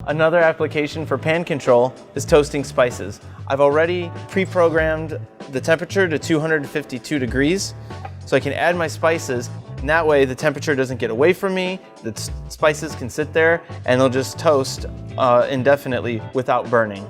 Another application for pan control is toasting spices. I've already pre-programmed the temperature to 252 degrees, so I can add my spices, and that way the temperature doesn't get away from me, the spices can sit there, and they'll just toast indefinitely without burning.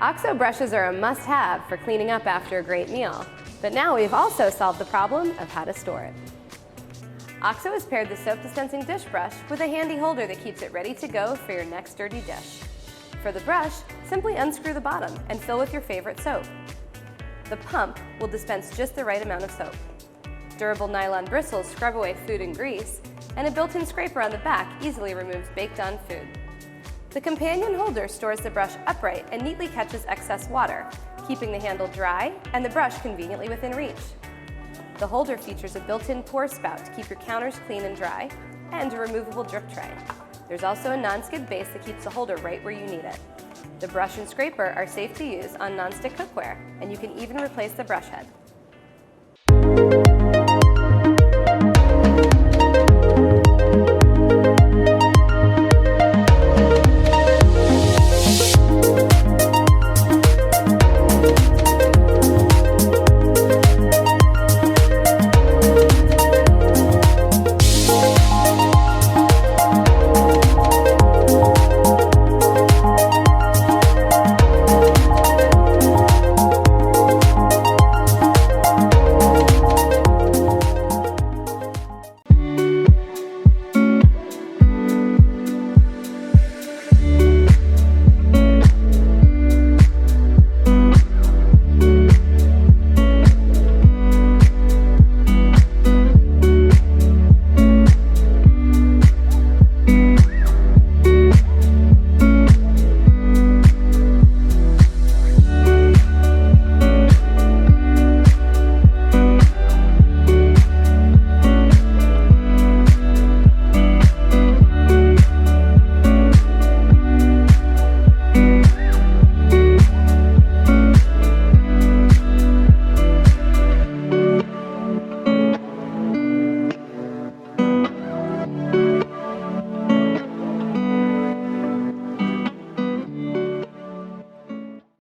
OXO brushes are a must-have for cleaning up after a great meal, but now we've also solved the problem of how to store it. OXO has paired the soap dispensing dish brush with a handy holder that keeps it ready to go for your next dirty dish. For the brush, simply unscrew the bottom and fill with your favorite soap. The pump will dispense just the right amount of soap. Durable nylon bristles scrub away food and grease, and a built-in scraper on the back easily removes baked-on food. The companion holder stores the brush upright and neatly catches excess water, keeping the handle dry and the brush conveniently within reach. The holder features a built-in pour spout to keep your counters clean and dry, and a removable drip tray. There's also a non-skid base that keeps the holder right where you need it. The brush and scraper are safe to use on non-stick cookware, and you can even replace the brush head.